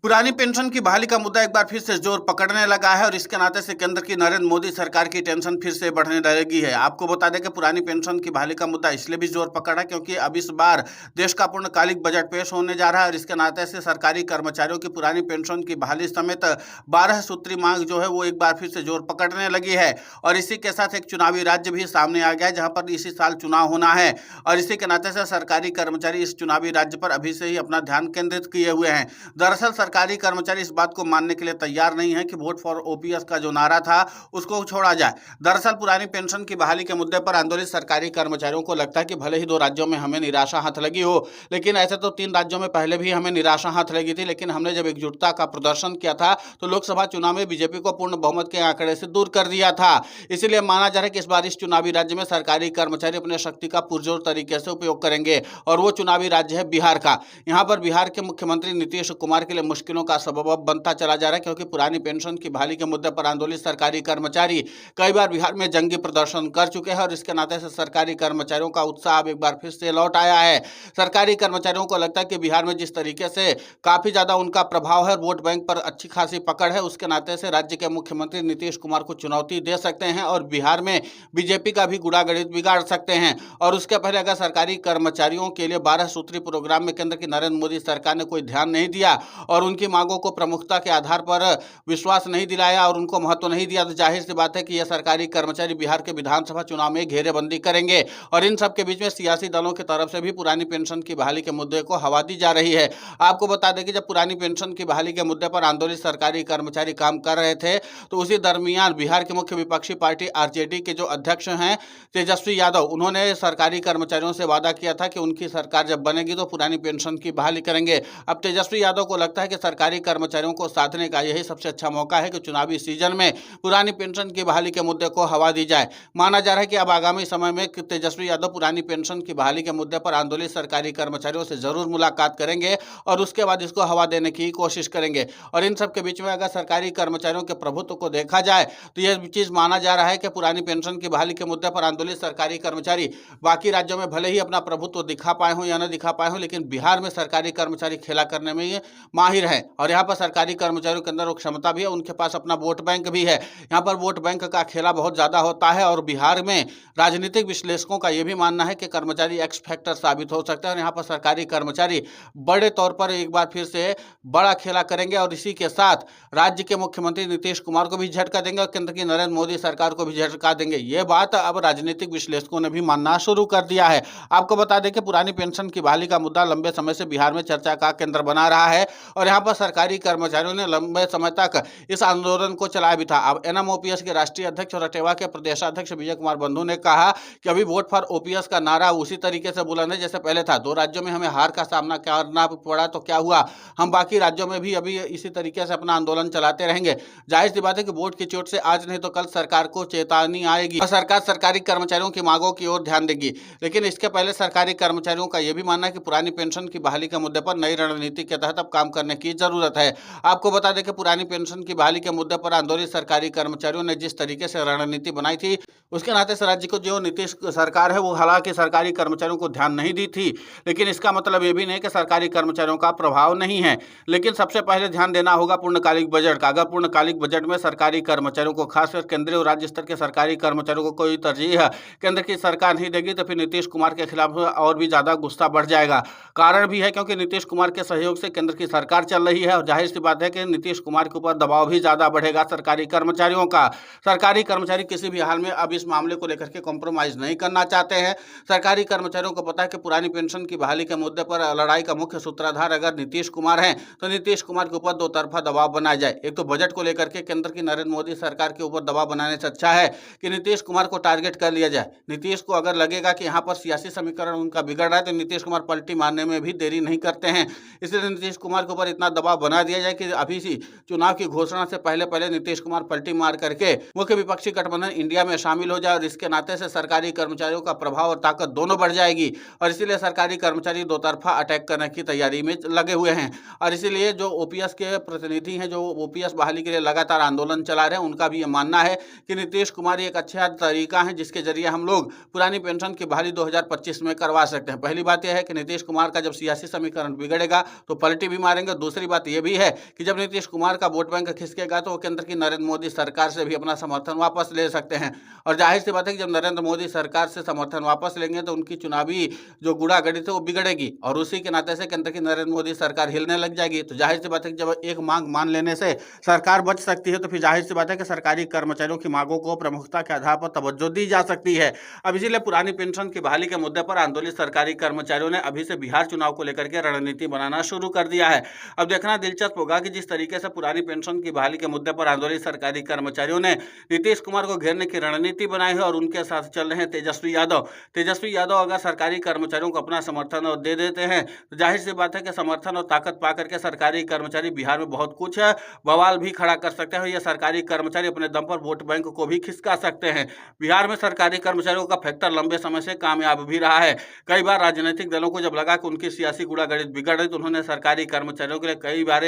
पुरानी पेंशन की बहाली का मुद्दा एक बार फिर से जोर पकड़ने लगा है और इसके नाते से केंद्र की नरेंद्र मोदी सरकार की टेंशन फिर से बढ़ने लगी है। आपको बता दें कि पुरानी पेंशन की बहाली का मुद्दा इसलिए भी जोर पकड़ा क्योंकि अब इस बार देश का पूर्णकालिक बजट पेश होने जा रहा है और इसके नाते से सरकारी कर्मचारियों की पुरानी पेंशन की बहाली समेत 12 सूत्री मांग जो है वो एक बार फिर से जोर पकड़ने लगी है। और इसी के साथ एक चुनावी राज्य भी सामने आ गया है जहां पर इसी साल चुनाव होना है और इसी के नाते से सरकारी कर्मचारी इस चुनावी राज्य पर अभी से ही अपना ध्यान केंद्रित किए हुए हैं। दरअसल सरकारी कर्मचारी इस बात को मानने के लिए तैयार नहीं है कि वोट फॉर ओपीएस का जो नारा था उसको छोड़ा जाए। दरअसल पुरानी पेंशन की बहाली के मुद्दे पर आंदोलित सरकारी कर्मचारियों को लगता है कि भले ही 2 राज्यों में हमें निराशा हाथ लगी हो, लेकिन ऐसे तो 3 राज्यों में पहले भी हमें निराशा हाथ लगी थी, लेकिन हमने जब एकजुटता का प्रदर्शन किया था तो लोकसभा चुनाव में बीजेपी को पूर्ण बहुमत के आंकड़े से दूर कर दिया था। इसलिए माना जा रहा है कि इस बार इस चुनावी राज्य में सरकारी कर्मचारी अपने शक्ति का पुरजोर तरीके से उपयोग करेंगे और वो चुनावी राज्य है बिहार का। यहाँ पर बिहार के मुख्यमंत्री नीतीश कुमार के लिए मुश्किलों का सबब बनता चला जा रहा है क्योंकि पुरानी पेंशन की बहाली के मुद्दे पर आंदोलित सरकारी कर्मचारी कई बार बिहार में जंगी प्रदर्शन कर चुके हैं और इसके नाते से सरकारी कर्मचारियों का उत्साह अब एक बार फिर से लौट आया है। सरकारी कर्मचारियों को लगता है कि बिहार में जिस तरीके से काफी ज्यादा उनका प्रभाव है, वोट बैंक पर अच्छी खासी पकड़ है, उसके नाते से राज्य के मुख्यमंत्री नीतीश कुमार को चुनौती दे सकते हैं और बिहार में बीजेपी का भी गुड़ागणित बिगाड़ सकते हैं। और उसके पहले अगर सरकारी कर्मचारियों के लिए 12 सूत्री प्रोग्राम में केंद्र की नरेंद्र मोदी सरकार ने कोई ध्यान नहीं दिया और उनकी मांगों को प्रमुखता के आधार पर विश्वास नहीं दिलाया और उनको महत्व नहीं दिया, तो जाहिर सी बात है कि यह सरकारी कर्मचारी बिहार के विधानसभा चुनाव में घेरेबंदी करेंगे। और इन सब के बीच में सियासी दलों की तरफ से भी पुरानी पेंशन की बहाली के मुद्दे को हवा दी जा रही है। आपको बता दें कि जब पुरानी पेंशन की बहाली के मुद्दे पर आंदोलित सरकारी कर्मचारी काम कर रहे थे तो उसी दरमियान बिहार की मुख्य विपक्षी पार्टी आरजेडी के जो अध्यक्ष हैं तेजस्वी यादव, उन्होंने सरकारी कर्मचारियों से वादा किया था कि उनकी सरकार जब बनेगी तो पुरानी पेंशन की बहाली करेंगे। अब तेजस्वी यादव को लगता है कि सरकारी कर्मचारियों को साधने का यही सबसे अच्छा मौका है कि चुनावी सीजन में पुरानी पेंशन की बहाली के मुद्दे को हवा दी जाए। माना जा रहा है कि अब आगामी समय में तेजस्वी यादव पुरानी पेंशन की बहाली के मुद्दे पर आंदोलित सरकारी कर्मचारियों से जरूर मुलाकात करेंगे और उसके बाद इसको हवा देने की कोशिश करेंगे। और इन सब के बीच में अगर सरकारी कर्मचारियों के प्रभुत्व को देखा जाए तो यह चीज माना जा रहा है कि पुरानी पेंशन की बहाली के मुद्दे पर आंदोलित सरकारी कर्मचारी बाकी राज्यों में भले ही अपना प्रभुत्व दिखा पाए हों या न दिखा पाए हों, लेकिन बिहार में सरकारी कर्मचारी खेला करने में माहिर है और यहाँ पर सरकारी कर्मचारियों के अंदर वो क्षमता भी है, उनके पास अपना वोट बैंक भी है। यहाँ पर वोट बैंक का खेला बहुत ज्यादा होता है और बिहार में राजनीतिक विश्लेषकों का यह भी मानना है कि कर्मचारी एक्स फैक्टर साबित हो सकता है और यहाँ पर सरकारी कर्मचारी बड़े तौर पर एक बार फिर से बड़ा खेला करेंगे और इसी के साथ राज्य के मुख्यमंत्री नीतीश कुमार को भी झटका देंगे और केंद्र की नरेंद्र मोदी सरकार को भी झटका देंगे। ये बात अब राजनीतिक विश्लेषकों ने भी मानना शुरू कर दिया है। आपको बता दें कि पुरानी पेंशन की बहाली का मुद्दा लंबे समय से बिहार में चर्चा का केंद्र बना रहा है और यहाँ पर सरकारी कर्मचारियों ने लंबे समय तक इस आंदोलन को चलाया भी था। अब एनएमओपीएस के राष्ट्रीय अध्यक्ष और अटेवा के प्रदेशाध्यक्ष विजय कुमार बंधु ने कहा कि अभी वोट फॉर ओपीएस का नारा उसी तरीके से बुलंद है जैसे पहले था। 2 राज्यों में हमें हार का सामना करना पड़ा तो क्या हुआ, हम बाकी राज्यों में भी अभी इसी तरीके से अपना आंदोलन चलाते रहेंगे। जाहिर सी बात है कि वोट की चोट से आज नहीं तो कल सरकार को चेतावनी आएगी और सरकार सरकारी कर्मचारियों की मांगों की ओर ध्यान देगी। लेकिन इसके पहले सरकारी कर्मचारियों का यह भी मानना है कि पुरानी पेंशन की बहाली के मुद्दे पर नई रणनीति के तहत अब काम करने की जरूरत है। आपको बता दें कि पुरानी पेंशन की बहाली के मुद्दे पर आंदोलित सरकारी कर्मचारियों ने जिस तरीके से रणनीति बनाई थी उसके नाते से राज्य को जो नीतीश सरकार है वो हालांकि सरकारी कर्मचारियों को ध्यान नहीं दी थी, लेकिन इसका मतलब ये भी नहीं कि सरकारी कर्मचारियों का प्रभाव नहीं है। लेकिन सबसे पहले ध्यान देना होगा पूर्णकालिक बजट का। अगर पूर्णकालिक बजट में सरकारी कर्मचारियों को, खासकर केंद्रीय और राज्य स्तर के सरकारी कर्मचारियों को कोई तरजीह केंद्र की सरकार नहीं देगी तो फिर नीतीश कुमार के खिलाफ और भी ज्यादा गुस्सा बढ़ जाएगा। कारण भी है क्योंकि नीतीश कुमार के सहयोग से केंद्र की सरकार चल रही है और जाहिर सी बात है कि नीतीश कुमार के ऊपर दबाव भी ज्यादा बढ़ेगा सरकारी कर्मचारियों का। सरकारी कर्मचारी किसी भी हाल में अब इस मामले को लेकर के कॉम्प्रोमाइज नहीं करना चाहते हैं। सरकारी कर्मचारियों को पता है कि पुरानी पेंशन की बहाली के मुद्दे पर लड़ाई का मुख्य सूत्रधार अगर नीतीश कुमार हैं तो नीतीश कुमार के ऊपर 2 तरफा दबाव बनाया जाए। एक तो बजट को लेकर के केंद्र की नरेंद्र मोदी सरकार के ऊपर दबाव बनाने से अच्छा है कि नीतीश कुमार को टारगेट कर लिया जाए। नीतीश को अगर लगेगा कि यहाँ पर सियासी समीकरण उनका बिगड़ रहा है तो नीतीश कुमार पलटी मारने में भी देरी नहीं करते हैं। इसलिए नीतीश कुमार के ऊपर इतना दबाव बना दिया जाए कि अभी से चुनाव की घोषणा से पहले पहले नीतीश कुमार पलटी मार करके मुख्य विपक्षी गठबंधन इंडिया में शामिल हो जाए और इसके नाते से सरकारी कर्मचारियों का प्रभाव और ताकत दोनों बढ़ जाएगी और इसीलिए सरकारी कर्मचारी 2 तरफा अटैक करने की तैयारी में लगे हुए हैं। और इसीलिए जो ओपीएस के प्रतिनिधि हैं, जो ओपीएस बहाली के लिए लगातार आंदोलन चला रहे हैं, उनका भी ये मानना है कि नीतीश कुमार एक अच्छा तरीका है जिसके जरिए हम लोग पुरानी पेंशन की बहाली 2025 में करवा सकते हैं। पहली बात यह है कि नीतीश कुमार का जब सियासी समीकरण बिगड़ेगा तो पलटी भी मारेंगे, दूसरी बात यह भी है कि जब नीतीश कुमार का वोट बैंक खिसकेगा तो वो केंद्र की नरेंद्र मोदी सरकार से भी अपना समर्थन वापस ले सकते हैं। और जाहिर सी बात है कि जब नरेंद्र मोदी सरकार से समर्थन वापस लेंगे तो उनकी चुनावी जो गुड़ागड़ित है वो बिगड़ेगी और उसी के नाते से केंद्र की नरेंद्र मोदी सरकार हिलने लग जाएगी। तो जाहिर सी बात है कि जब एक मांग मान लेने से सरकार बच सकती है तो फिर जाहिर सी बात है कि सरकारी कर्मचारियों की मांगों को प्रमुखता के आधार पर तवज्जो दी जा सकती है। अब इसीलिए पुरानी पेंशन की बहाली के मुद्दे पर आंदोलित सरकारी कर्मचारियों ने अभी से बिहार चुनाव को लेकर के रणनीति बनाना शुरू कर दिया है। अब देखना दिलचस्प होगा कि जिस तरीके से पुरानी पेंशन की बहाली के मुद्दे पर आंदोलित सरकारी कर्मचारियों ने नीतीश कुमार को घेरने की रणनीति बनाई है और उनके साथ चल रहे हैं तेजस्वी यादव अगर सरकारी कर्मचारियों को अपना समर्थन और दे देते हैं तो जाहिर सी बात है कि समर्थन और ताकत पा करके सरकारी कर्मचारी बिहार में बहुत कुछ बवाल भी खड़ा कर सकते हैं। ये सरकारी कर्मचारी अपने दम पर वोट बैंक को भी खिसका सकते हैं। बिहार में सरकारी कर्मचारियों का फैक्टर लंबे समय से कामयाब भी रहा है। कई बार राजनीतिक दलों को जब लगा कि उनकी सियासी गुड़ागड़ित बिगड़ रही तो उन्होंने सरकारी कर्मचारियों के लिए कई बार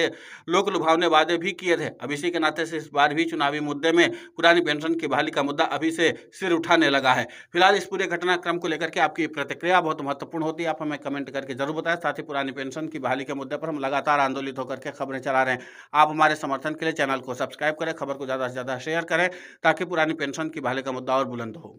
लोक लुभावने वादे भी किए थे। अब इसी के नाते से इस बार भी चुनावी मुद्दे में पुरानी पेंशन की बहाली का मुद्दा अभी से सिर उठाने लगा है। फिलहाल इस पूरे घटनाक्रम को लेकर के आपकी प्रतिक्रिया बहुत महत्वपूर्ण होती है, आप हमें कमेंट करके जरूर बताएं। साथ ही पुरानी पेंशन की बहाली के मुद्दे पर हम लगातार आंदोलित होकर के खबरें चला रहे हैं। आप हमारे समर्थन के लिए चैनल को सब्सक्राइब करें, खबर को ज़्यादा से ज़्यादा शेयर करें ताकि पुरानी पेंशन की बहाली का मुद्दा और बुलंद हो।